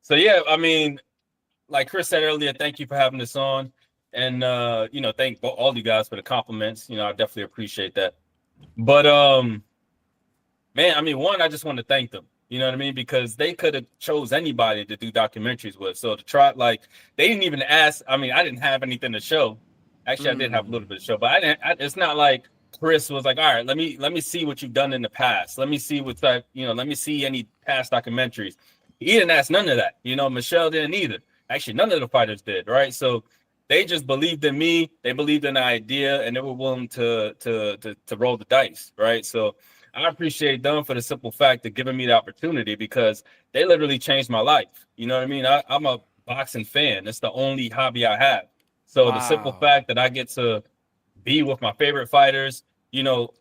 So yeah, I mean, like Chris said earlier, thank you for having this on, and thank all you guys for the compliments. I definitely appreciate that. But man, I mean, one, I just want to thank them. You know what I mean? Because they could have chose anybody to do documentaries with. So to try, like, they didn't even ask. I mean, I didn't have anything to show. Actually, I did have a little bit to show, but I didn't. It's not like Chris was like, "All right, let me see what you've done in the past. Let me see what's that. Let me see any past documentaries." He didn't ask none of that. Michelle didn't either. Actually, none of the fighters did. Right? So they just believed in me. They believed in the idea, and they were willing to roll the dice. Right? So I appreciate them for the simple fact of giving me the opportunity because they literally changed my life. You know what I mean? I'm a boxing fan. It's the only hobby I have. So the simple fact that I get to be with my favorite fighters,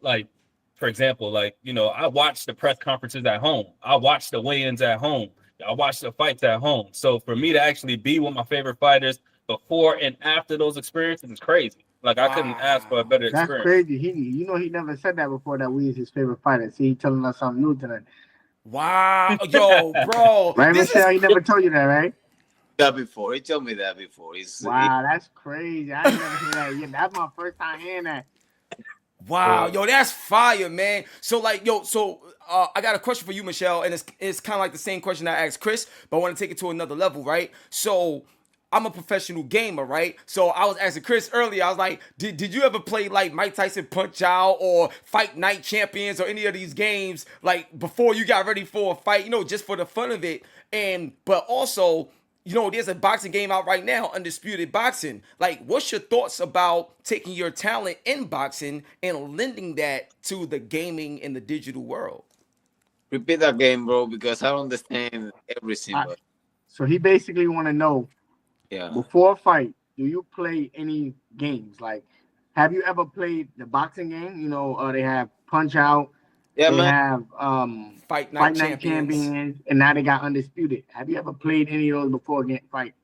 like, for example, like, I watch the press conferences at home. I watch the weigh-ins at home. I watch the fights at home. So for me to actually be with my favorite fighters before and after those experiences is crazy. Like, I couldn't ask for a better That's experience. crazy. He never said that before that we is his favorite fighter. See, he telling us something new tonight. Wow, yo, bro, Right, this is Michelle? He never told you that, right? That before. He told me that before. Wow, that's crazy. I ain't never heard that. Yeah, that's my first time hearing that. wow, yo, that's fire, man. So like, I got a question for you, Michelle, and it's kind of like the same question I asked Chris, but I want to take it to another level, right? So I'm a professional gamer, right? So I was asking Chris earlier, I was like, did you ever play like Mike Tyson Punch Out or Fight Night Champions or any of these games like before you got ready for a fight, just for the fun of it? But also, there's a boxing game out right now, Undisputed Boxing. Like, what's your thoughts about taking your talent in boxing and lending that to the gaming and the digital world? Repeat that game, bro, because I don't understand everything. I, But so he basically want to know yeah, before a fight, do you play any games? Like, have you ever played the boxing game? They have Punch Out, yeah, they man. have Fight Fight Night Night Champions. Champions, and now they got Undisputed. Have you ever played any of those before a fight?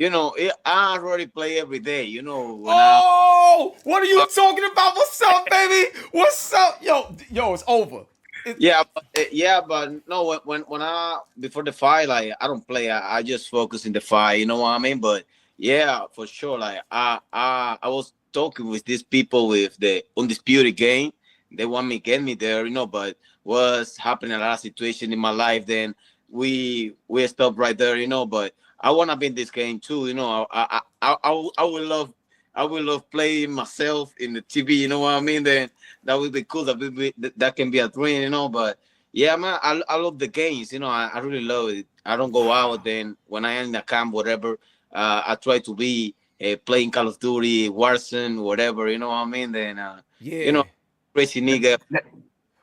I already play every day. When Oh, what are you talking about? What's up, baby? What's up? Yo, it's over. but no, when I before the fight, like I don't play. I just focus in the fight. You know what I mean? But yeah, for sure. Like I was talking with these people with the undisputed game. They want me get me there. But what's happening a lot of situation in my life. Then we stopped right there. But I want to be in this game too. I would love. I would love playing myself in the TV. You know what I mean? Then that would be cool. That can be a dream. But yeah, man, I love the games. I really love it. I don't go out. Then when I am in a camp, whatever, I try to be playing Call of Duty, Warzone, whatever. You know what I mean? Then you know, Yeah. crazy nigga. That,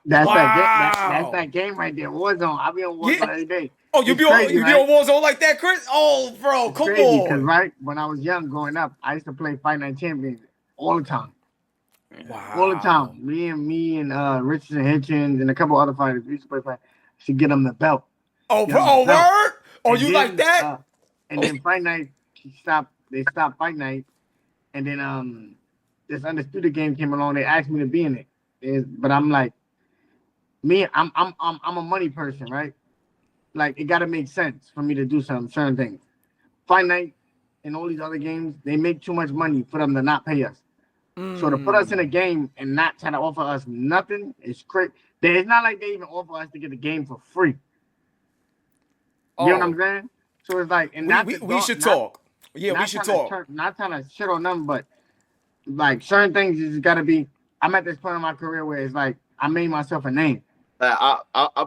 that's that game. That's Wow. that game right there. Warzone. I be on Yeah. Warzone every day. Oh, you It's be on crazy, you be right? on Warzone like that, Chris? Oh, bro, It's come crazy because on. right when I was young, growing up, I used to play Fight Night Champions all the time. All the Wow. time. Me and Richardson Hitchens and a couple other fighters we used to play fight to get them the belt. Oh, Get bro, them the oh, belt. word? Oh, And you like then that? Fight Night they stopped Fight Night and then this undisputed game came along, they asked me to be in it. But I'm like, I'm a money person, right? Like it gotta make sense for me to do some certain things. Fight Night and all these other games, they make too much money for them to not pay us. So to put us in a game and not try to offer us nothing is crazy. It's not like they even offer us to get the game for free. You know what I'm Oh, saying? So it's like, and we, not we to we dog, should talk. Yeah, we should talk. not trying to shit on them, but like certain things just gotta be. I'm at this point in my career where it's like I made myself a name. I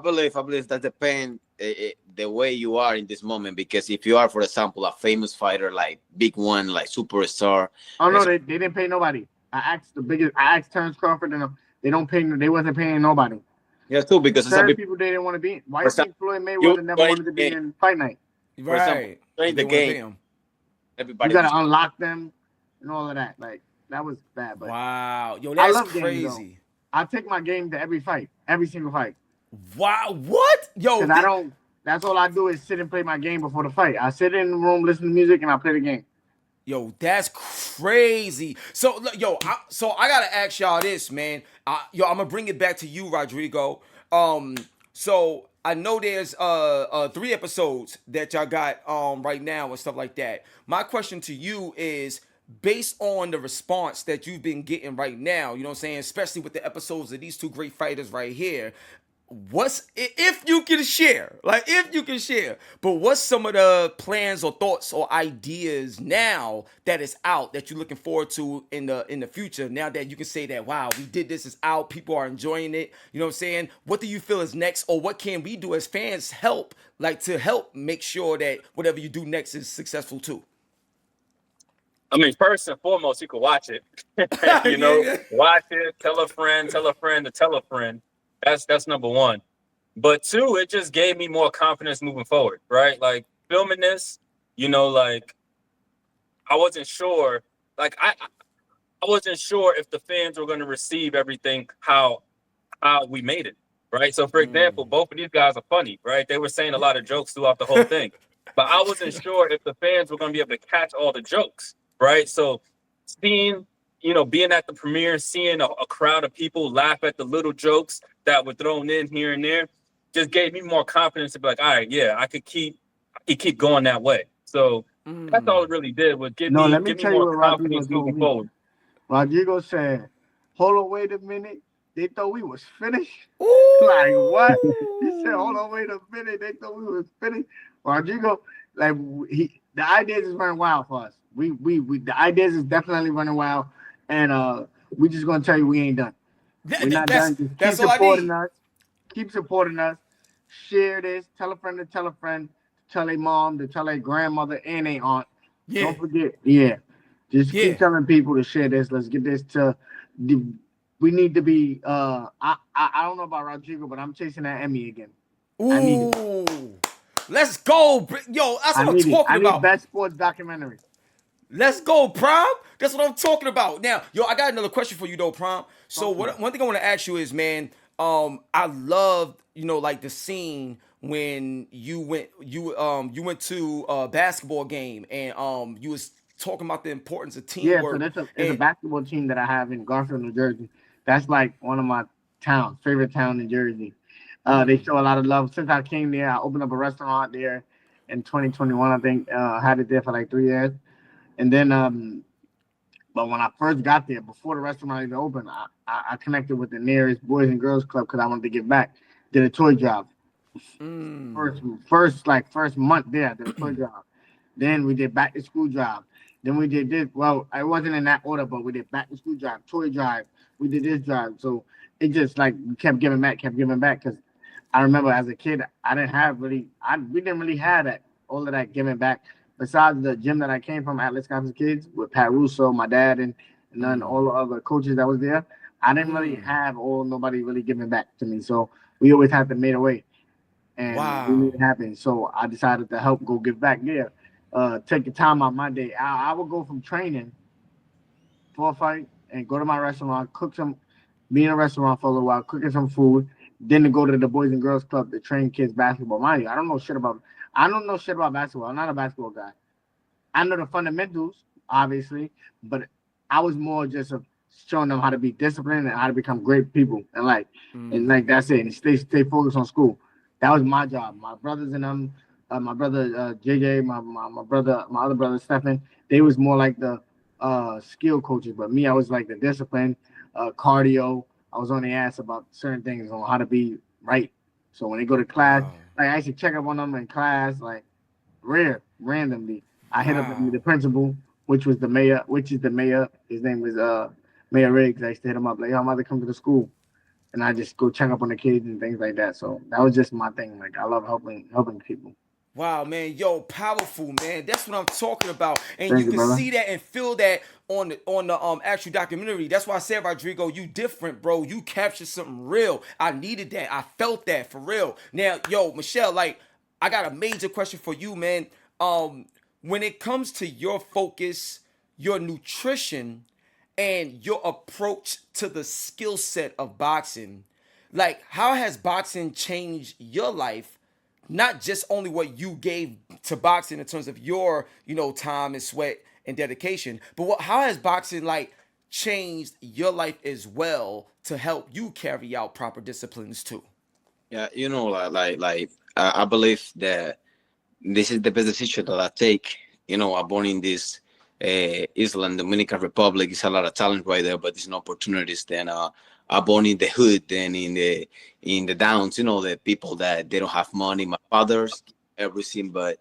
believe that depends the way you are in this moment. Because if you are, for example, a famous fighter like big one, like superstar, Oh no, it's, they didn't pay nobody. I asked Terrence Crawford and they don't pay. They wasn't paying nobody. yeah, too. Because some Certain people, people they didn't want to be in. Why for you example, think Floyd you Mayweather never join wanted to the be game. in Fight Night? For example, Right. join Because the they want to game. pay him. You Everybody gotta was unlock them and all of that. Like that was bad, but Wow. Yo, I that's love games though. crazy. I take my game to every fight, every single fight, Wow. What? Yo, because I don't. That's all I do is sit and play my game before the fight. I sit in the room, listen to music, and I play the game. yo, that's crazy. So, look, I gotta ask y'all this, man. I'm gonna bring it back to you, Rodrigo. So I know there's 3 episodes that y'all got right now and stuff like that. My question to you is, based on the response that you've been getting right now, you know what I'm saying, especially with the episodes of these two great fighters right here, what's, if you can share, but what's some of the plans or thoughts or ideas now that is out that you're looking forward to in the future, now that you can say that, wow, we did this, it's out, people are enjoying it, you know what I'm saying? What do you feel is next, or what can we do as fans to help make sure that whatever you do next is successful too? I mean, first and foremost, you can watch it. Yeah. Watch it, tell a friend to tell a friend. That's number one. But two, it just gave me more confidence moving forward, right? Like filming this, like I wasn't sure, like I wasn't sure if the fans were going to receive everything how we made it, right? So, for example, both of these guys are funny, right? They were saying a lot of jokes throughout the whole thing, but I wasn't sure if the fans were going to be able to catch all the jokes, right? So, seeing, being at the premiere, seeing a crowd of people laugh at the little jokes that were thrown in here and there, just gave me more confidence to be like, all right, yeah, I could keep going that way. So that's all it really did, was give No, me let me tell you more what Rodrigo confidence told moving me. forward. Rodrigo said, "Hold on, wait a minute. They thought we was finished." Ooh. Like what? He said, "Hold on, wait a minute. They thought we was finished." Rodrigo, like the ideas is running wild for us. We the ideas is definitely running wild, and we just gonna tell you we ain't done. We're not done. Just keep That's all I supporting need. us. Keep supporting us. Share this. Tell a friend to tell a friend. Tell a mom to tell a grandmother and a aunt. Yeah. Don't forget. Yeah. Just Yeah. keep telling people to share this. Let's get this to the. We need to be. I don't know about Rodrigo, but I'm chasing that Emmy again. I need it. Ooh. Let's go. Yo, that's I what I'm need it. talking I need about. best sports documentary. Let's go, Prom. That's what I'm talking about. Now, yo, I got another question for you though, Prom. So one thing I want to ask you is, man, I love, like the scene when you went to a basketball game and you was talking about the importance of Yeah, so teamwork. there's a basketball team that I have in Garfield, New Jersey. That's like one of my favorite town in Jersey. They show a lot of love. Since I came there, I opened up a restaurant there in 2021, I think. Had it there for like 3 years. And then, but when I first got there, before the restaurant even opened, I connected with the nearest Boys and Girls Club because I wanted to give back. Did a toy job. First month there, I did a toy job. Then we did back to school job. Then we did this. Well, I wasn't in that order, but we did back to school drive, toy drive. We did this drive. So it just like we kept giving back. Because I remember as a kid, we didn't really have all of that giving back. Besides the gym that I came from, Atlas Wisconsin Kids, with Pat Russo, my dad, and then all the other coaches that was there, I didn't really have nobody really giving back to me. So we always had to make a way, and we made it happen. So I decided to help go give back there. Take the time out my day. I would go from training for a fight and go to my restaurant, be in a restaurant for a little while, cooking some food, then to go to the Boys and Girls Club to train kids basketball. Mind you, I don't know shit about basketball. I'm not a basketball guy. I know the fundamentals, obviously, but I was more just showing them how to be disciplined and how to become great people and that's it. And stay focused on school. That was my job. My brothers and them. My brother JJ, my other brother Stephen, they was more like the skill coaches, but me, I was like the discipline, cardio. I was on the ass about certain things on how to be right. So when they go to class, like I used to check up on them in class, like randomly. I hit up the principal, which is the mayor. His name was Mayor Riggs. I used to hit him up like, "Yo, I'm about to come to the school," and I just go check up on the kids and things like that. So that was just my thing. Like I love helping people. Wow, man, yo, powerful, man. That's what I'm talking about, and Thank you you, can brother. see that and feel that on the actual documentary. That's why I said, Rodrigo, you different, bro. You captured something real. I needed that. I felt that for real. Now, yo, Michelle, like, I got a major question for you, man. When it comes to your focus, your nutrition, and your approach to the skill set of boxing, like, how has boxing changed your life? Not just only what you gave to boxing in terms of your, time and sweat and dedication, but how has boxing like changed your life as well to help you carry out proper disciplines too? Yeah, you know, I believe that this is the best decision that I take. You know, I'm born in this Island, Dominican Republic. It's a lot of talent right there, but there's no opportunities. Then I'm born in the hood, then in the downs. You know, the people that they don't have money. My father's everything, but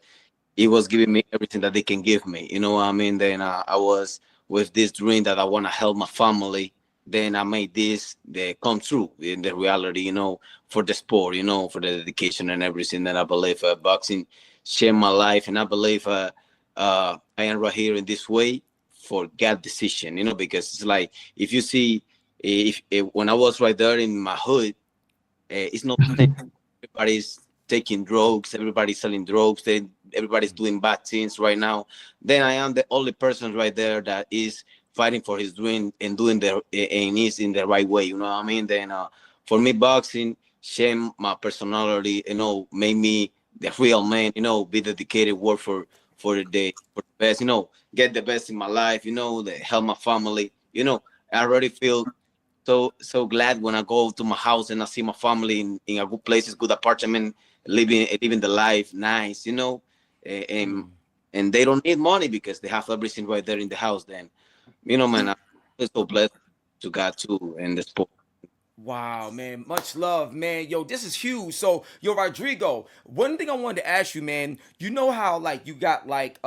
he was giving me everything that they can give me. You know what I mean? Then I was with this dream that I want to help my family. Then I made this they come true in the reality, you know, for the sport, you know, for the dedication and everything. That I believe boxing changed my life, and I believe I am right here in this way for God decision, you know, because it's like if you see, if when I was right there in my hood, it's not the same. Everybody's taking drugs, everybody's selling drugs, then everybody's doing bad things right now. Then I am the only person right there that is fighting for his dream and doing the and is in the right way. You know what I mean? Then for me, boxing shame my personality. You know, made me the real man. You know, be dedicated, work for the day, for the best. You know, get the best in my life. You know, help my family. You know, I already feel so glad when I go to my house and I see my family in a good places, good apartment, living the life nice, you know, and they don't need money because they have everything right there in the house. Then, you know, man, I'm so blessed to God too in the sport. Wow, man. Much love, man. Yo, this is huge. So, yo, Rodrigo, one thing I wanted to ask you, man, you know how like you got like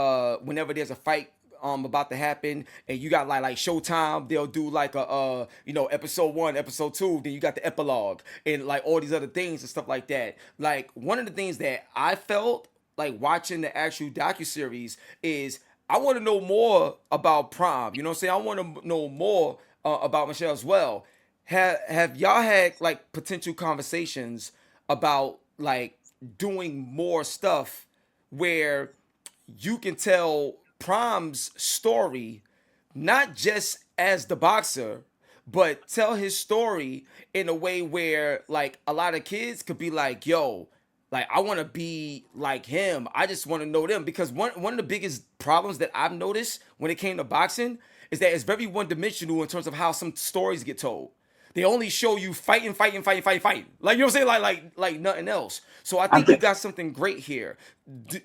whenever there's a fight about to happen and you got like Showtime, they'll do like a you know, episode 1, episode 2, then you got the epilogue and like all these other things and stuff like that. Like one of the things that I felt like watching the actual docuseries is I want to know more about Prom. You know what I'm saying? I want to know more about Michelle as well. Have y'all had like potential conversations about like doing more stuff where you can tell Prom's story not just as the boxer, but tell his story in a way where like a lot of kids could be like, yo, like I want to be like him. I just want to know them because one of the biggest problems that I've noticed when it came to boxing is that it's very one dimensional in terms of how some stories get told. They only show you fighting, fighting, fighting, fighting, fighting. Like you know what I'm saying, like nothing else. So I I think you think got something great here.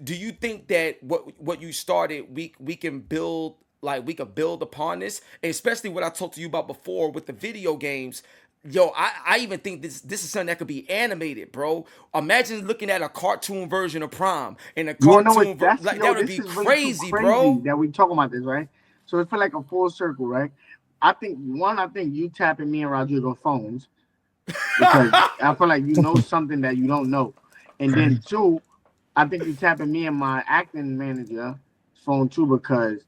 Do you think that what you started, we can build like we could build upon this, and especially what I talked to you about before with the video games. Yo, I even think this is something that could be animated, bro. Imagine looking at a cartoon version of Prom and a you wanna know what cartoon that's like that would this be is way too crazy, crazy bro. that we talking about this, right? So it's for like a full circle, right? I think you tapping me and Rodrigo phones because I feel like you know something that you don't know. And then two, I think you tapping me and my acting manager phone too because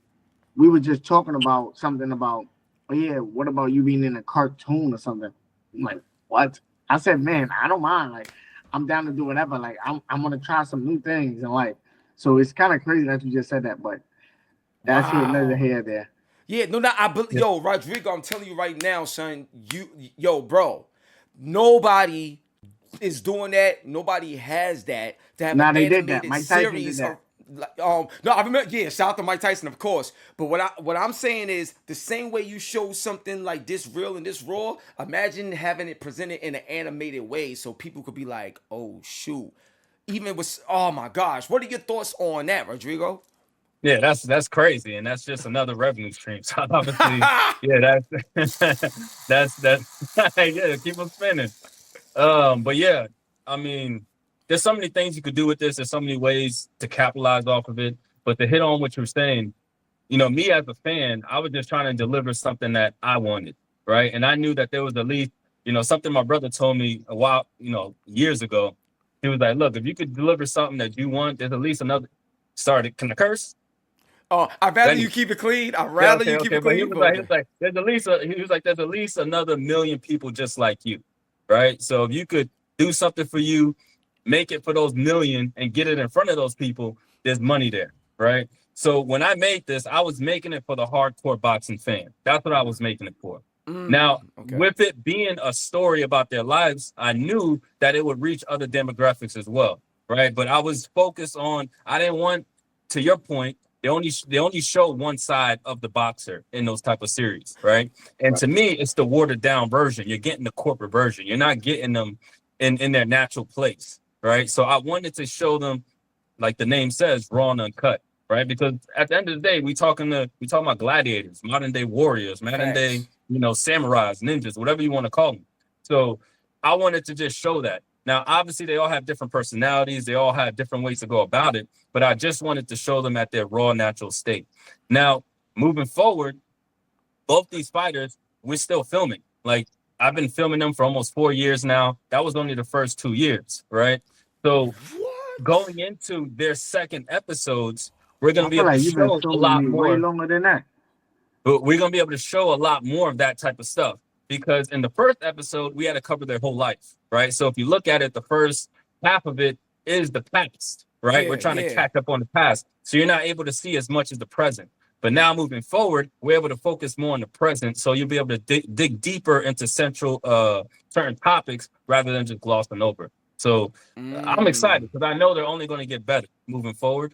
we were just talking about something about, oh yeah, what about you being in a cartoon or something? I'm like, what? I said, man, I don't mind. Like, I'm down to do whatever. Like, I'm gonna try some new things and like, so it's kind of crazy that you just said that, but that's here, another Wow. hair there. Yeah, no, no, yo, Rodrigo, I'm telling you right now, son. Yo, bro, nobody is doing that. Nobody has that to have an Now they did that. animated Mike Tyson did series. that. No, I remember. Yeah, shout out to Mike Tyson, of course. But what I'm saying is the same way you show something like this real and this raw. Imagine having it presented in an animated way, so people could be like, "Oh shoot." Even with, oh my gosh, what are your thoughts on that, Rodrigo? Yeah, that's crazy, and that's just another revenue stream. So obviously, yeah, that's that's yeah, keep them spinning. But yeah, I mean, there's so many things you could do with this. There's so many ways to capitalize off of it. But to hit on what you're saying, you know, me as a fan, I was just trying to deliver something that I wanted, right? And I knew that there was at least, you know, something my brother told me a while, you know, years ago. He was like, look, if you could deliver something that you want, there's at least another. Sorry, can I curse? I'd rather you Then keep it clean. I'd yeah, rather okay, you keep okay. it But clean. But he okay. was like, there's at least he was like, there's at least another million people just like you, right? So if you could do something for you, make it for those million and get it in front of those people, there's money there, right? So when I made this, I was making it for the hardcore boxing fan. That's what I was making it for. Now, Okay. with it being a story about their lives, I knew that it would reach other demographics as well, right? But I was focused on, I didn't want, to your point, they only show one side of the boxer in those type of series, right? And to me, it's the watered down version. You're getting the corporate version. You're not getting them in their natural place, right? So I wanted to show them, like the name says, raw and uncut, right? Because at the end of the day, we talking about gladiators, modern day warriors, modern day, Facts. samurais, ninjas, whatever you want to call them. So I wanted to just show that. Now, obviously, they all have different personalities. They all have different ways to go about it. But I just wanted to show them at their raw, natural state. Now, moving forward, both these fighters, we're still filming. Like, I've been filming them for almost 4 years now. That was only the first 2 years, right? So What? going into their second episodes, we're going I to be feel able to like you've been show a filming lot me way more. longer than that. But we're going to be able to show a lot more of that type of stuff, because in the first episode, we had to cover their whole life, right? So if you look at it, the first half of it is the past, right? We're trying to catch up on the past. So you're not able to see as much as the present. But now moving forward, we're able to focus more on the present. So you'll be able to dig deeper into certain topics rather than just glossing over. So I'm excited because I know they're only going to get better moving forward.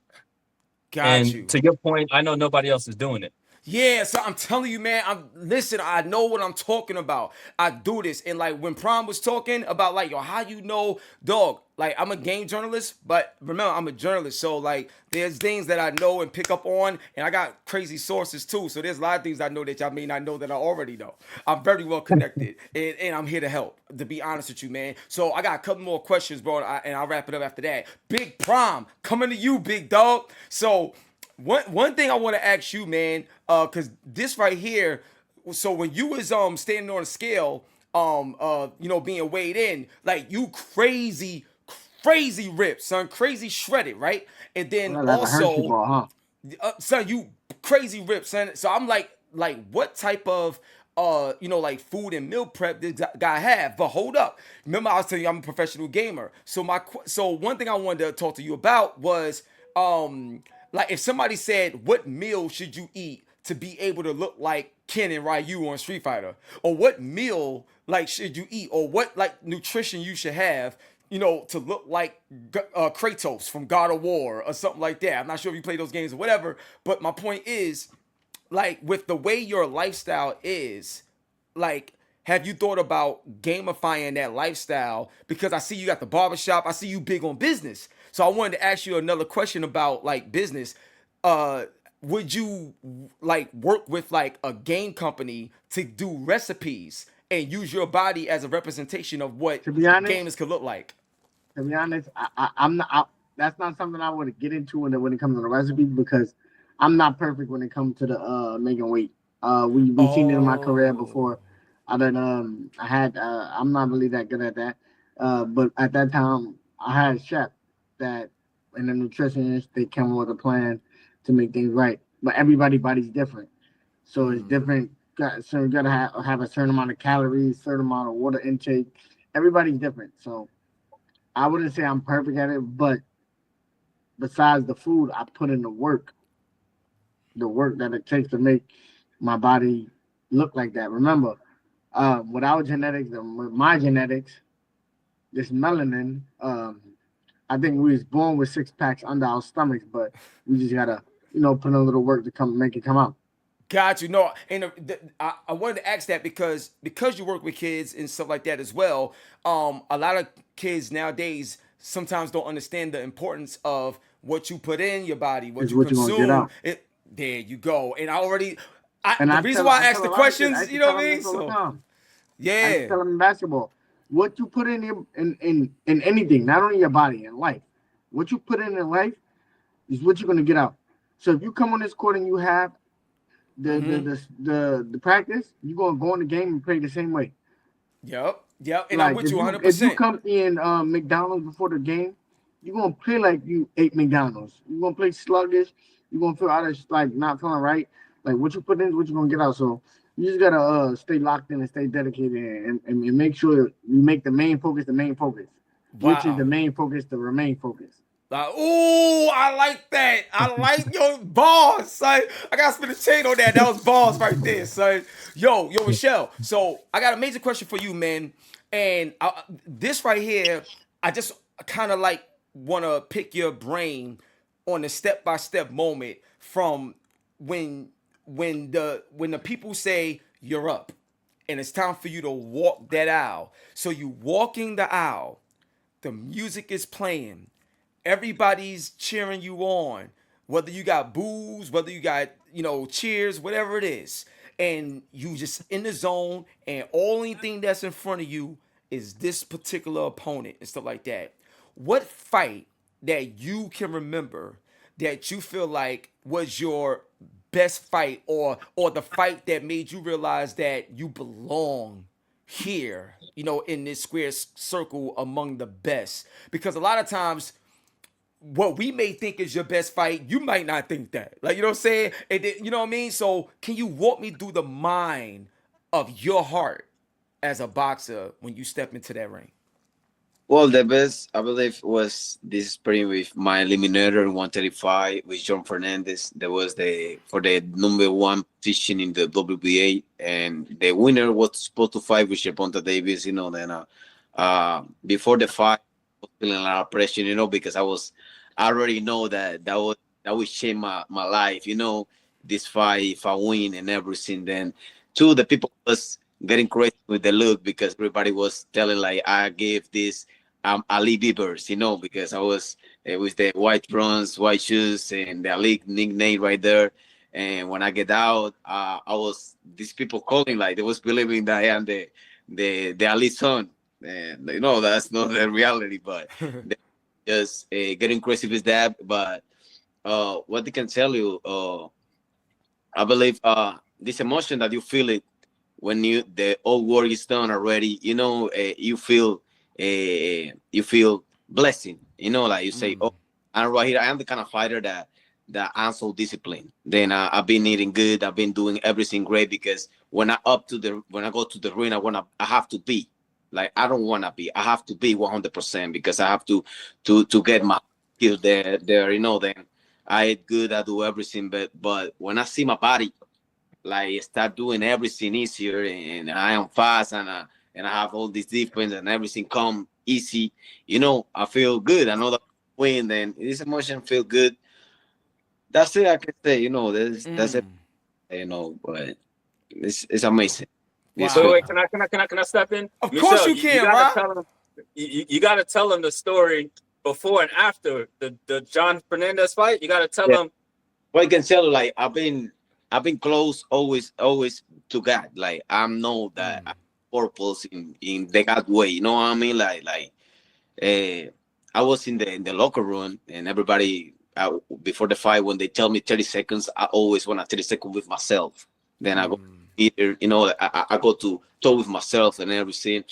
Got you. And to your point, I know nobody else is doing it. Yeah, so I'm telling you, man, listen, I know what I'm talking about. I do this. And like when Prime was talking about like, yo, how you know, dog, like I'm a game journalist, but remember, I'm a journalist. So like there's things that I know and pick up on, and I got crazy sources too. So there's a lot of things I know that y'all may not know that I already know. I'm very well connected, and I'm here to help, to be honest with you, man. So I got a couple more questions, bro, and I'll wrap it up after that. Big Prime, coming to you, big dog. So one thing I want to ask you, man, because this right here, so when you was standing on a scale, being weighed in, like you crazy ripped, son, crazy shredded, right? And then Like a Hershey also, ball, huh? son, you crazy ripped, son. So I'm like what type of like food and meal prep did guy have? But hold up, remember I was telling you I'm a professional gamer. So one thing I wanted to talk to you about was like if somebody said, what meal should you eat to be able to look like Ken and Ryu on Street Fighter? Or what meal like should you eat? Or what like nutrition you should have, to look like Kratos from God of War or something like that. I'm not sure if you play those games or whatever, but my point is, like, with the way your lifestyle is, like, have you thought about gamifying that lifestyle? Because I see you got the barbershop. I see you big on business. So I wanted to ask you another question about, like, business. Would you, like, work with, like, a game company to do recipes and use your body as a representation of what gamers could look like? To be honest, I'm not. That's not something I would get into when it comes to the recipes, because I'm not perfect when it comes to the making weight. We've seen it in my career before. I'm not really that good at that. But at that time, I had a chef that and a nutritionist. They came up with a plan to make things right. But everybody's body's different, so it's different. So you gotta have a certain amount of calories, certain amount of water intake. Everybody's different, so I wouldn't say I'm perfect at it. But besides the food, I put in the work that it takes to make my body look like that. Remember, with our genetics and with my genetics, this melanin, I think we was born with 6 packs under our stomachs, but we just gotta, put in a little work to make it come out. Got you. No, and I wanted to ask that because you work with kids and stuff like that as well. A lot of kids nowadays sometimes don't understand the importance of what you put in your body, what you consume. There you go. And the reason why I asked the questions, you know what I mean? So, yeah. I tell them in basketball, what you put in anything, not only your body, in life, what you put in life is what you're gonna get out. So if you come on this court and you have the practice, you're gonna go in the game and play the same way. Yep. And like, I'm with you 100%. If you come in McDonald's before the game, you're gonna play like you ate McDonald's. You're gonna play sluggish. You're gonna feel out of like not feeling right. Like what you put in is what you're gonna get out. So you just gotta stay locked in and stay dedicated and make sure you make the main focus, which is the main focus, the remain focus. Ooh, I like that. I like your balls, son. I gotta spin a chain on that. That was balls right there, son. Yo, Michelle. So I got a major question for you, man. And this right here, I just kind of like want to pick your brain on the step-by-step moment from when the people say you're up, and it's time for you to walk that aisle. So you walking the aisle, the music is playing, everybody's cheering you on, whether you got boos, whether you got, cheers, whatever it is, and you just in the zone, and only thing that's in front of you is this particular opponent and stuff like that. What fight that you can remember that you feel like was your best fight, or the fight that made you realize that you belong here, in this square circle among the best? Because a lot of times what we may think is your best fight, you might not think that. Like, you know what I'm saying? And then, you know what I mean? So can you walk me through the mind of your heart as a boxer when you step into that ring? Well, the best I believe was this spring with my eliminator in 135 with John Fernandez. That was for the number one position in the WBA, and the winner was supposed to fight with Gervonta Davis. Then before the fight, I was feeling a lot of pressure. Because I already know that would change my life. This fight, if I win and everything, then two, the people was getting crazy with the look, because everybody was telling like I gave this Ali Beavers, because I was with the white bronze, white shoes, and the Ali nickname right there. And when I get out, I was these people calling like they was believing that I am the Ali son, and that's not the reality, but they just getting crazy with that. But what they can tell you, I believe this emotion that you feel it when the old work is done already, you feel blessing, like you say, oh, I'm right here. I am the kind of fighter that I'm so disciplined. Then I've been eating good. I've been doing everything great, because when I go to the ring, I have to be like, I don't want to be. I have to be 100%, because I have to get my skills there. Then I eat good. I do everything. But when I see my body like start doing everything easier, and I am fast, and I have all this defense, and everything come easy, I feel good. I know that I win, then this emotion feel good. That's it I can say, that's it, but it's amazing. Wow. Wait, can I step in? Of Michelle, course you can, Rob. You got to tell them the story before and after the John Fernandez fight. You got to tell them. Well, I can tell you, like, I've been close always to God. Like, I know that I purpose in the God way. You know what I mean? Like I was in the locker room, and everybody before the fight, when they tell me 30 seconds, I always want 30 seconds with myself. Then I go either, I go to talk with myself and everything.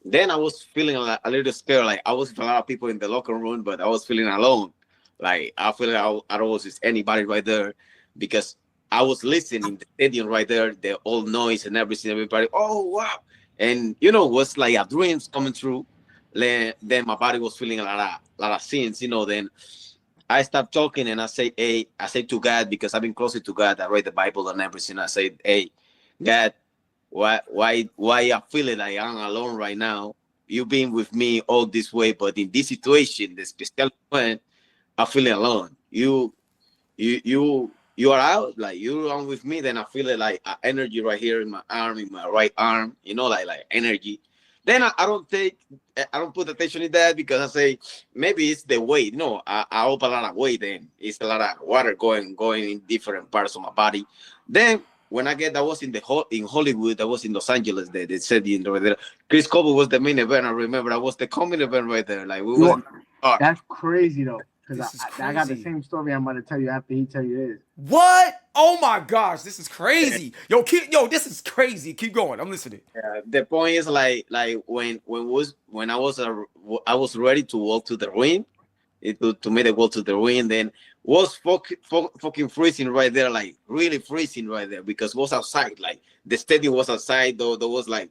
Then I was feeling a little scared. Like, I was with a lot of people in the locker room, but I was feeling alone. Like, I feel like I don't was with anybody right there, because I was listening in the stadium right there, the old noise and everything, everybody, oh, wow. And, was like a dreams coming true. Then my body was feeling a lot of things, Then I stopped talking, and I say to God, because I've been closer to God. I read the Bible and everything. I say, hey, God, why I feel like I'm alone right now? You've been with me all this way, but in this situation, the special one, I feel alone. You are out, like you're on with me. Then I feel it like energy right here in my arm, in my right arm, like energy. Then I don't put attention in that, because I say maybe it's the weight. I up a lot of weight. Then it's a lot of water going in different parts of my body. Then when I was in Hollywood, I was in Los Angeles. They said right there, Chris Colbert was the main event. I remember I was the common event right there. Like, we was. That's crazy though. Because I got the crazy. same story I'm about to tell you after he tell you his. What? Oh my gosh, this is crazy. Yo, this is crazy. Keep going. I'm listening. The point is like when I was ready to walk to the ring, to make the walk to the ring, then was fucking freezing right there, like really freezing right there, because it was outside, like the stadium was outside, though there was like,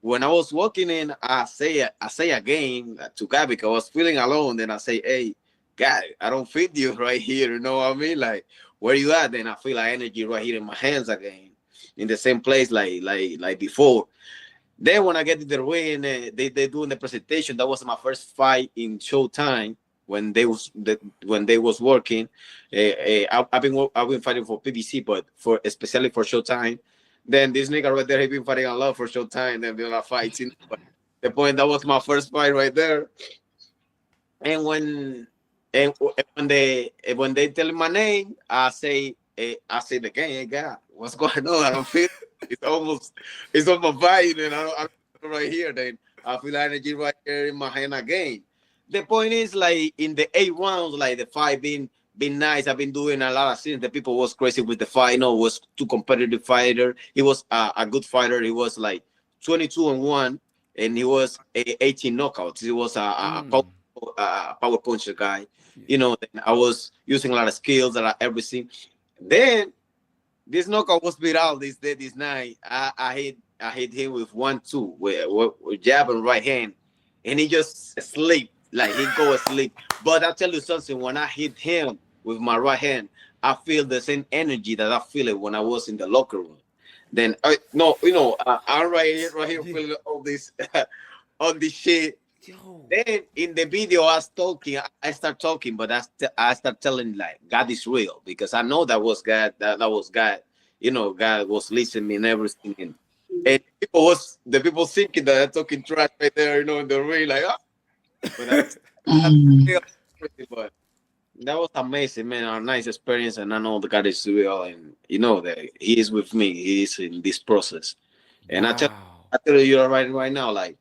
when I was walking in, I say again to God, because I was feeling alone. Then I say, hey, God, I don't feel you right here. You know what I mean? Like, where you at? Then I feel like energy right here in my hands again, in the same place like before. Then when I get to the ring, they doing the presentation. That was my first fight in Showtime when they was working. I've been fighting for PBC, but especially for Showtime. Then this nigga right there, he been fighting a lot for short time. Then we're not fighting. But the point that was my first fight right there. And and when they tell me my name, I say the game. Hey, God, what's going on? I don't feel it's almost fighting, and I'm right here. Then I feel energy right here in my hand again. The point is, like in the 8 rounds, like the fight been nice. I've been doing a lot of things. The people was crazy with the fight. Was too competitive fighter. He was a good fighter. He was like 22-1, and he was 18 knockouts. He was a power puncher guy. Then I was using a lot of skills, a lot of everything. Then this knockout was viral this night. I hit him with 1-2 with jab and right hand, and he just sleep. Like he go asleep. But I'll tell you something, when I hit him with my right hand, I feel the same energy that I feel it when I was in the locker room. Then I'm right here feeling all this all this shit. Yo. Then in the video I start talking, but I start telling like God is real, because I know that was God, that was God. God was listening and everything. And the people thinking that I'm talking trash right there, in the ring, like but but that was amazing, man. A nice experience, and I know the God is real, and that He is with me. He is in this process, and Wow. I tell you right now, like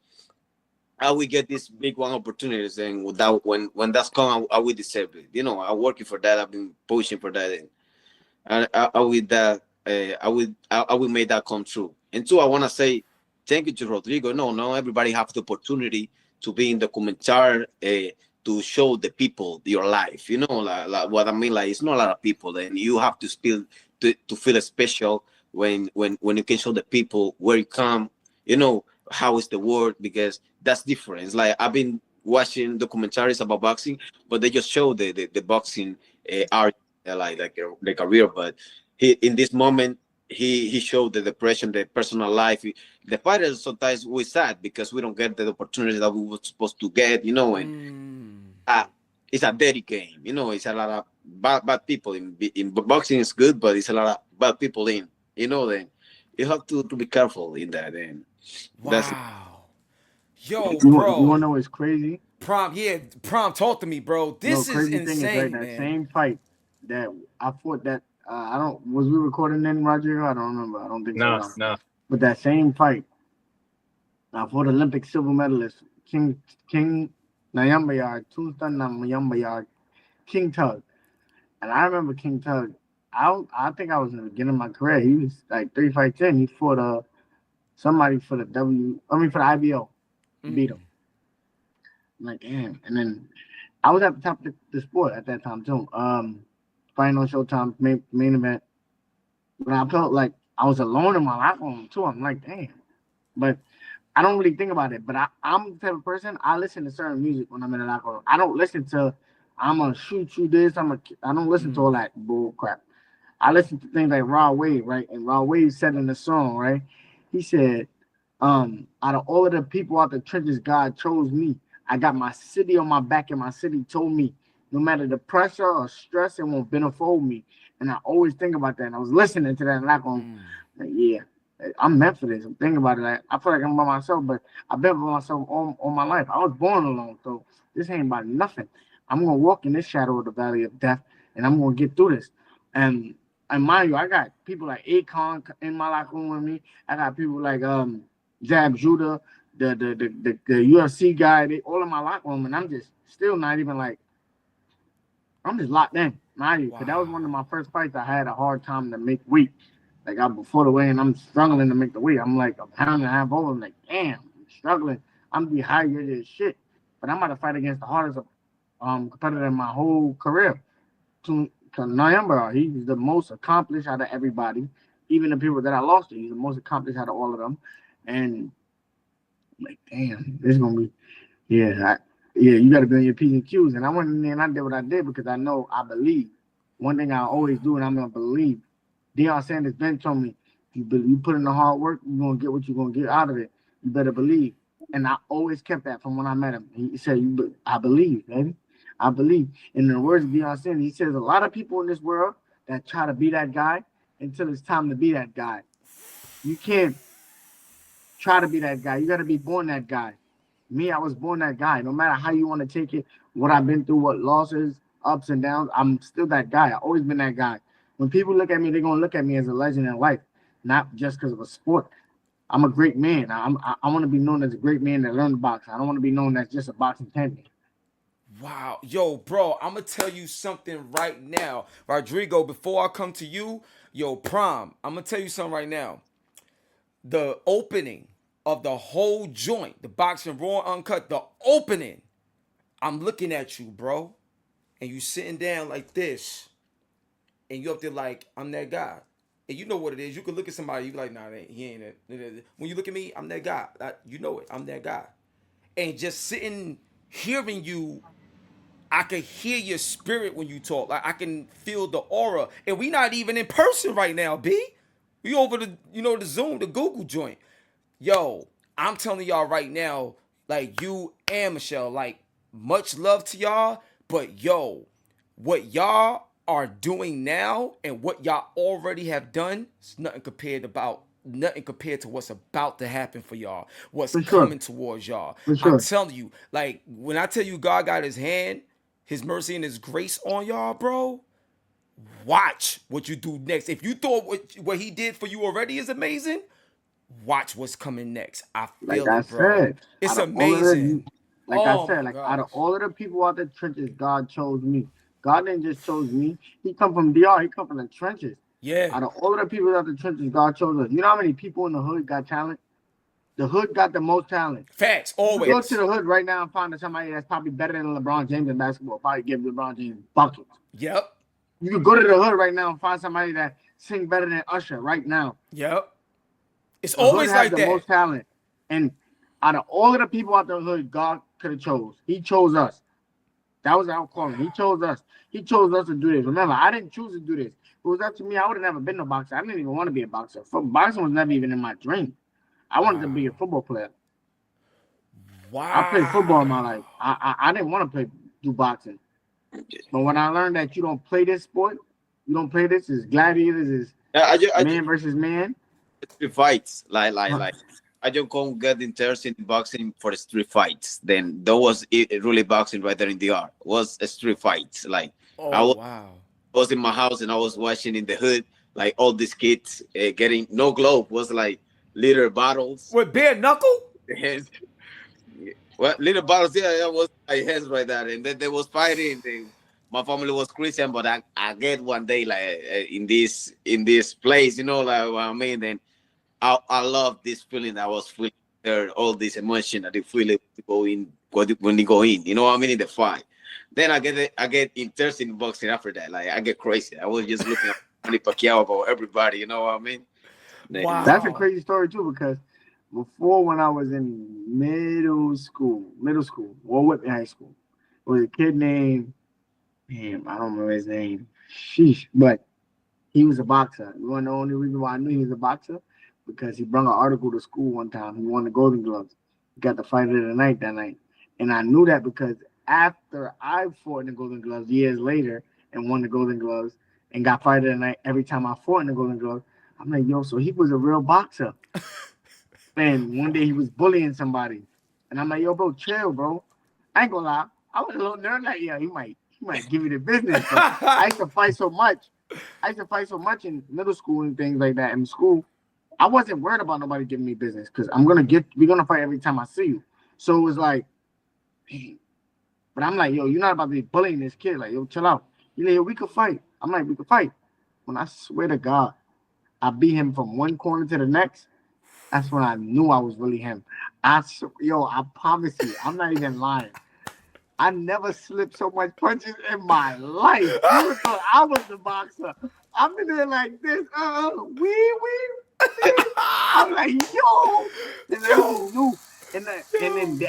I will get these big one opportunities, and without when that's come, I will deserve it. I'm working for that. I've been pushing for that, and I will that. I will make that come true. And two, I want to say thank you to Rodrigo. No, everybody have the opportunity to be in the commentary, to show the people your life. Like what I mean. Like it's not a lot of people, and you have to still to feel special when you can show the people where you come. How is the world, because that's different. It's like I've been watching documentaries about boxing, but they just show the boxing art, like the career, but in this moment he showed the depression, the personal life. The fighters sometimes we sad because we don't get the opportunity that we were supposed to get, and it's a dirty game. It's a lot of bad people in boxing. Is good, but it's a lot of bad people in. Then you have to be careful in that. And that's Wow. Yo, You bro. want to know what's crazy? Prom, talk to me, bro. This is crazy insane, thing is, right, man. that same fight that I fought that was we recording then, Rodrigo? I don't remember. I don't think so. No. But that same fight, I fought Olympic silver medalist King Nyambayard, Tombstone Nyambayard, King Tug. And I remember King Tug. I think I was in the beginning of my career. He was like 3 fights in. He fought somebody for the for the IBO. Beat him. I'm like, damn. And then I was at the top of the sport at that time too. Fighting on Showtime, main event. But I felt like I was alone in my locker room too. I'm like, damn. But I don't really think about it. But I'm the type of person, I listen to certain music when I'm in the locker room. I don't listen to, I'm gonna shoot you this. I don't listen to all that bull crap. I listen to things like Raw Wave, right? And Raw Wave said in the song, right? He said, out of all of the people out the trenches, God chose me. I got my city on my back, and my city told me, no matter the pressure or stress, it won't benefit me. And I always think about that. And I was listening to that, and like, yeah, I'm meant for this. I'm thinking about it. Like, I feel like I'm by myself, but I've been by myself all my life. I was born alone, so this ain't about nothing. I'm gonna walk in this shadow of the valley of death, and I'm gonna get through this. And mind you, I got people like Akon in my locker room with me. I got people like Zab Judah, the UFC guy, they all in my locker room, and I'm just still not even like, I'm just locked in. Not even, because that was one of my first fights. I had a hard time to make weight. Like before the weigh, and I'm struggling to make the weight. I'm like a pound and a half over. I'm like, damn, I'm struggling. I'm dehydrated as shit. But I'm about to fight against the hardest competitor in my whole career. Nyamba, he's the most accomplished out of everybody. Even the people that I lost to, he's the most accomplished out of all of them. And I'm like, damn, this is gonna be, you got to be on your P's and Q's. And I went in there and I did what I did because I know I believe. One thing I always do, and I'm gonna believe. Deion Sanders Ben told me, you put in the hard work, you're gonna get what you're gonna get out of it. You better believe. And I always kept that from when I met him. He said, I believe, baby. I believe. And in the words of Deion Sanders, he says a lot of people in this world that try to be that guy until it's time to be that guy. You can't try to be that guy. You got to be born that guy. Me, I was born that guy. No matter how you want to take it, what I've been through, what losses, ups and downs, I'm still that guy. I've always been that guy. When people look at me, they're gonna look at me as a legend in life, not just because of a sport. I'm a great man. I want to be known as a great man that learned boxing. I don't want to be known as just a boxing champion. Wow. Yo, bro, I'm going to tell you something right now. Rodrigo, before I come to you, yo, Prime, I'm going to tell you something right now. The opening of the whole joint, the boxing raw uncut, the opening, I'm looking at you, bro, and you sitting down like this, and you up there like, I'm that guy. And you know what it is. You can look at somebody, you be like, nah, he ain't it. When you look at me, I'm that guy. You know it. I'm that guy. And just sitting, hearing you, I can hear your spirit when you talk. Like I can feel the aura. And we not even in person right now, B. We over the, the Zoom, the Google joint. Yo, I'm telling y'all right now, like you and Michelle, like much love to y'all, but yo, what y'all are doing now and what y'all already have done is nothing compared to what's about to happen for y'all, what's For sure. coming towards y'all. For sure. I'm telling you, like when I tell you God got his hand, his mercy and his grace on y'all, bro, watch what you do next. If you thought what he did for you already is amazing, watch what's coming next. I feel Like I it, bro. said, It's out of all of the, amazing. like I Oh said, my like out of gosh. all of the people out the trenches, God chose me. God didn't just chose me. He come from DR. He come from the trenches. Yeah. Out of all of the people out the trenches, God chose us. You know how many people in the hood got talent? The hood got the most talent. Facts. You go Always. to the hood right now and find somebody that's probably better than LeBron James in basketball. Probably give LeBron James buckets. Yep. You could go to the hood right now and find somebody that sing better than Usher right now. Yep. It's The hood always has like the that. most talent. And out of all of the people out the hood, God could have chose. He chose us. That was our calling. He chose us. He chose us to do this. Remember, I didn't choose to do this. If it was up to me, I would have never been a boxer. I didn't even want to be a boxer. Boxing was never even in my dream. I wanted to be a football player. I played football in my life. I didn't want to do boxing. But when I learned that you don't play this sport, you don't play this, is gladiators, is I just man versus man. street fights, like I just can't get interested in boxing for the street fights. Then that was it, really boxing right there in the art. Was a street fights. Like I Oh wow. was in my house and I was watching in the hood, like all these kids getting no glove, was like little bottles. With bare knuckle? Hands, well, little bottles, yeah, that was my hands right there. And then they was fighting. My family was Christian, but I get one day like in this place, like what I mean. Then I love this feeling I was feeling there, all this emotion that you feel it to go in when you go in. You know what I mean, in the fight. Then I get interested in boxing after that. Like I get crazy. I was just looking at Manny Pacquiao about everybody. You know what I mean? Wow. That's a crazy story too, because before when I was in middle school, or Whitman High School, there was a kid named, damn, I don't remember his name. Sheesh, but he was a boxer. You want to know the only reason why I knew he was a boxer? Because he brought an article to school one time. He won the Golden Gloves. He got the fight of the night that night. And I knew that because after I fought in the Golden Gloves years later and won the Golden Gloves and got fight of the night every time I fought in the Golden Gloves, I'm like, yo, so he was a real boxer. And one day he was bullying somebody. And I'm like, yo, bro, chill, bro. I ain't gonna lie. I was a little nervous. Like, yeah, he might give you the business. But I used to fight so much. In middle school and things like that. In school, I wasn't worried about nobody giving me business because we're gonna fight every time I see you. So it was like, dang. But I'm like, yo, you're not about to be bullying this kid. Like, yo, chill out. He's like, yo, we could fight. I'm like, we could fight. When I swear to God, I beat him from one corner to the next. That's when I knew I was really him. I promise you, I'm not even lying. I never slipped so much punches in my life. You would thought I was the boxer. I'm in there like this. Wee. I'm like, yo. And everything knew. And then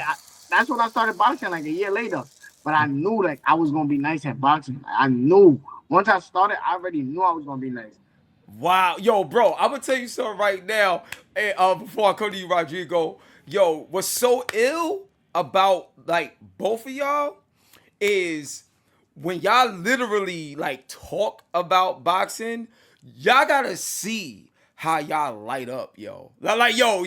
that's when I started boxing like a year later. But I knew like I was gonna be nice at boxing. I knew. Once I started, I already knew I was gonna be nice. Wow. Yo, bro, I'm gonna tell you something right now. Hey, before I come to you, Rodrigo. Yo, what's so ill about like both of y'all is when y'all literally like talk about boxing, y'all gotta see how y'all light up, yo. Like, yo,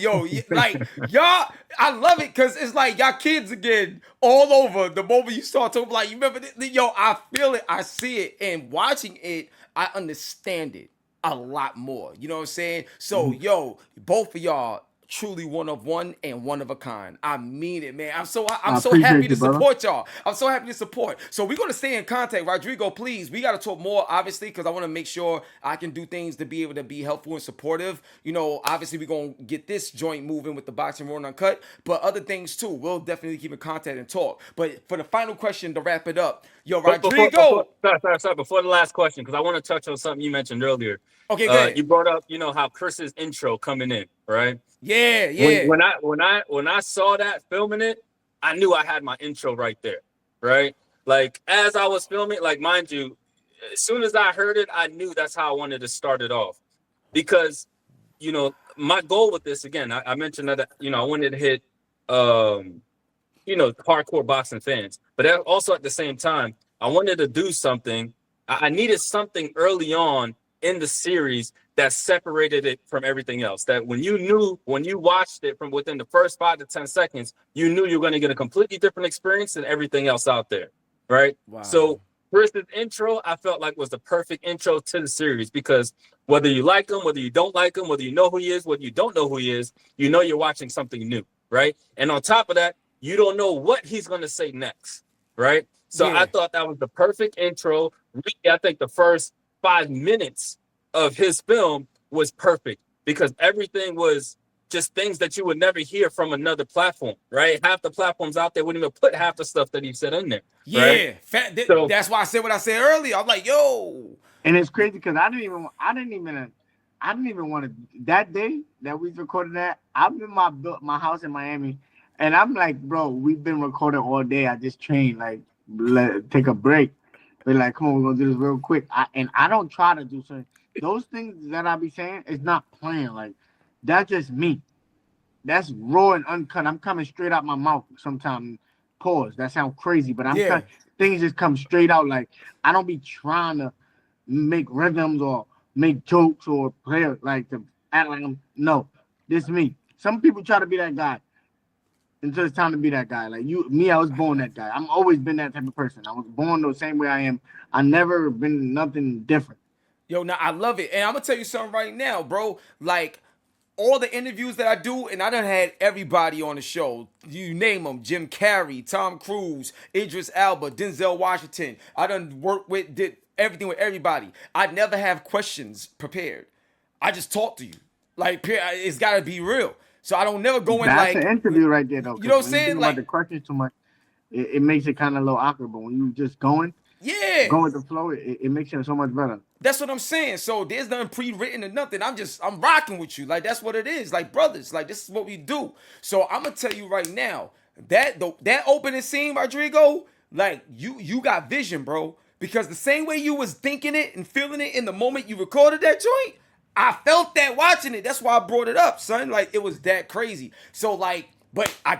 like, y'all, I love it because it's like y'all kids again all over the moment you start talking. Like, you remember this? Yo, I feel it, I see it, and watching it, I understand it a lot more. You know what I'm saying? So, yo, both of y'all truly one of one and one of a kind. I mean it, man. I'm so appreciate happy to you, brother. support y'all. I'm so happy to support. So we're gonna stay in contact, Rodrigo. Please, we gotta talk more, obviously, because I want to make sure I can do things to be able to be helpful and supportive. You know, obviously we're gonna get this joint moving with the boxing Raw and Uncut, but other things too. We'll definitely keep in contact and talk. But for the final question to wrap it up, yo, Rodrigo. Before the last question, because I want to touch on something you mentioned earlier. Okay, good. You brought up, how Chris's intro coming in, right? Yeah. When I saw that filming it, I knew I had my intro right there, right? Like as I was filming, like mind you, as soon as I heard it, I knew that's how I wanted to start it off, because my goal with this, again, I mentioned that I wanted to hit hardcore boxing fans, but also at the same time, I wanted to do something. I needed something early on in the series that separated it from everything else. That when you watched it from within the first 5 to 10 seconds, you knew you're going to get a completely different experience than everything else out there, right? Wow. So Chris's intro, I felt like was the perfect intro to the series, because whether you like him, whether you don't like him, whether you know who he is, whether you don't know who he is, you're watching something new, right? And on top of that, you don't know what he's going to say next, right? So Yeah. I thought that was the perfect intro. Really, I think the first 5 minutes of his film was perfect, because everything was just things that you would never hear from another platform, right? Half the platforms out there wouldn't even put half the stuff that he said in there. Yeah, right? So that's why I said what I said earlier. I'm like, yo. And it's crazy because I didn't even want to. That day that we recorded that, I'm in my house in Miami, and I'm like, bro, we've been recording all day. I just trained, like, take a break. We're like, come on, we're gonna do this real quick. I don't try to do certain those things that I be saying. It's not playing. Like, that's just me. That's raw and uncut. I'm coming straight out my mouth. Sometimes pause. That sounds crazy, but things just come straight out. Like, I don't be trying to make rhythms or make jokes or play like to act like I'm. No, this is me. Some people try to be that guy until it's time to be that guy. Like me, I was born that guy. I'm always been that type of person. I was born the same way I am. I never been nothing different. Yo, now I love it. And I'm gonna tell you something right now, bro. Like, all the interviews that I do, and I done had everybody on the show. You name them: Jim Carrey, Tom Cruise, Idris Elba, Denzel Washington. I done did everything with everybody. I never have questions prepared. I just talk to you. Like, it's gotta be real. So I don't never go in That's like an interview right there, though. You know what I'm when you saying? think about the questions too much, it makes it kind of a little awkward. But when you just going with the flow, it makes it so much better. That's what I'm saying. So there's nothing pre-written or nothing. I'm rocking with you. Like, that's what it is. Like, brothers, like, this is what we do. So I'm gonna tell you right now, that opening scene, Rodrigo, like, you got vision, bro. Because the same way you was thinking it and feeling it in the moment you recorded that joint, I felt that watching it. That's why I brought it up, son. Like, it was that crazy. So, like, but I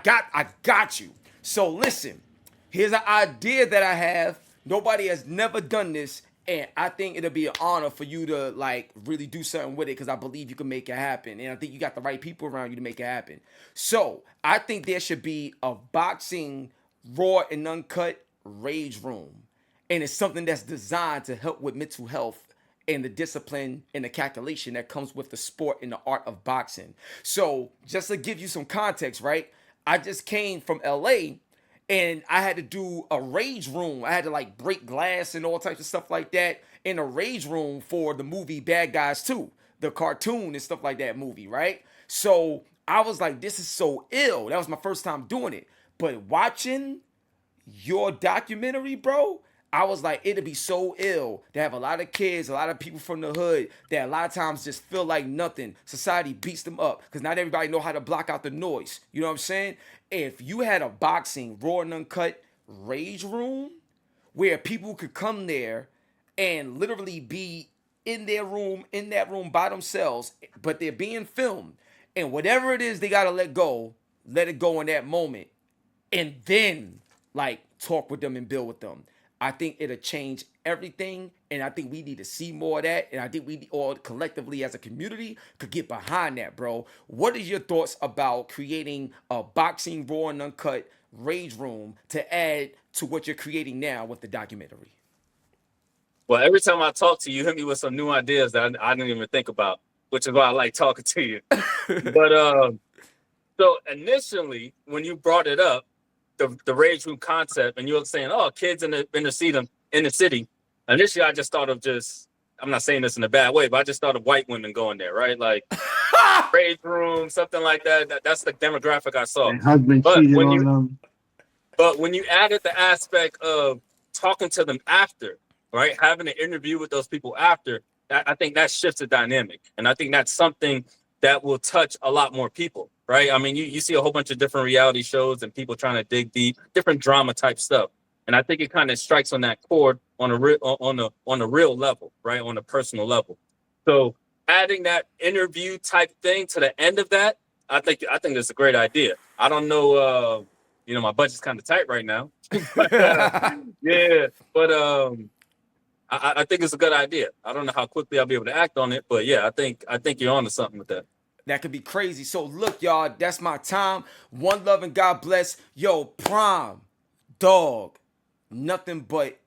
got you. So listen, here's an idea that I have. Nobody has never done this, and I think it'll be an honor for you to, like, really do something with it, because I believe you can make it happen, and I think you got the right people around you to make it happen. So I think there should be a boxing Raw and Uncut rage room, and it's something that's designed to help with mental health and the discipline and the calculation that comes with the sport and the art of boxing. So just to give you some context, right? I just came from LA, and I had to do a rage room. I had to, like, break glass and all types of stuff like that in a rage room for the movie Bad Guys 2, the cartoon and stuff like that movie, right? So I was like, this is so ill. That was my first time doing it. But watching your documentary, bro, I was like, it'd be so ill to have a lot of kids, a lot of people from the hood that a lot of times just feel like nothing. Society beats them up because not everybody know how to block out the noise. You know what I'm saying? If you had a boxing Raw and Uncut rage room where people could come there and literally be in that room by themselves, but they're being filmed, and whatever it is they gotta let it go in that moment, and then, like, talk with them and build with them. I think it'll change everything, and I think we need to see more of that, and I think we all collectively as a community could get behind that, bro. What is your thoughts about creating a boxing raw and uncut rage room to add to what you're creating now with the documentary? Well, every time I talk to you, you hit me with some new ideas that I didn't even think about, which is why I like talking to you. But so initially, when you brought it up, the rage room concept, and you were saying, "Oh, kids in the city." Initially, I just thought of I'm not saying this in a bad way, but I just thought of white women going there, right? Like rage room, something like that. That's the demographic I saw. And husband But cheating when on you them. But when you added the aspect of talking to them after, right, having an interview with those people after, I think that shifts the dynamic. And I think that's something that will touch a lot more people, right? I mean, you see a whole bunch of different reality shows and people trying to dig deep, different drama type stuff. And I think it kind of strikes on that chord on a real level, right, on a personal level. So adding that interview type thing to the end of that, I think that's a great idea. I don't know, my budget's kind of tight right now. But, I think it's a good idea. I don't know how quickly I'll be able to act on it, but yeah, I think you're onto something with that. That could be crazy. So look, y'all, that's my time. One love and God bless. Yo, Prime, dog, nothing but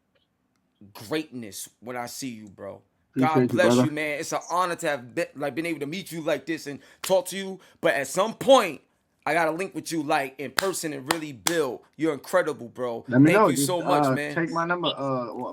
greatness when I see you, bro. God Appreciate you, bless brother. you, man. It's an honor to have been able to meet you like this and talk to you. But at some point, I gotta link with you like in person and really build. You're incredible, bro. Let me Thank know. you Just, so much, man. Take my number.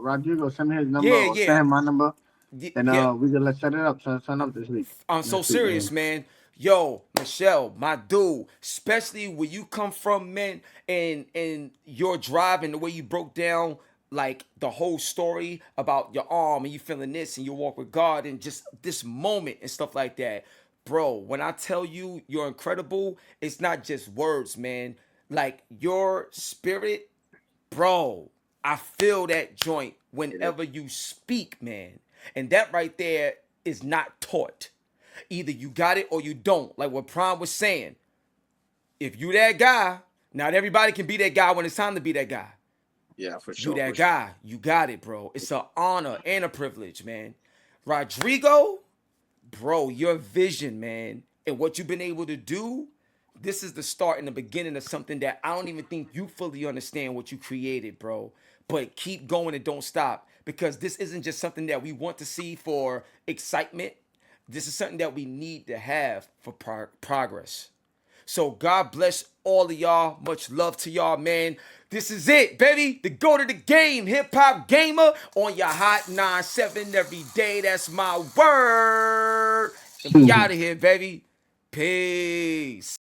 Rodrigo, send me his number. Yeah, Or yeah. send him my number. And Yeah. we can let's set it up. Sign up this week. I'm so Next week, serious, man. Yo, Michelle, my dude, especially where you come from, man, and your drive and the way you broke down like the whole story about your arm and you feeling this and you walk with God and just this moment and stuff like that. Bro, when I tell you you're incredible, it's not just words, man. Like your spirit, bro, I feel that joint whenever you speak, man. And that right there is not taught. Either you got it or you don't. Like what Prime was saying. If you that guy, not everybody can be that guy when it's time to be that guy. Yeah, for sure. You that guy. You got it, bro. It's an honor and a privilege, man. Rodrigo, bro, your vision, man, and what you've been able to do, this is the start and the beginning of something that I don't even think you fully understand what you created, bro. But keep going and don't stop, because this isn't just something that we want to see for excitement. This is something that we need to have for progress. So God bless all of y'all. Much love to y'all, man. This is it, baby. The go to the game. HipHopGamer on your hot 9-7 every day. That's my word. And we out of here, baby. Peace.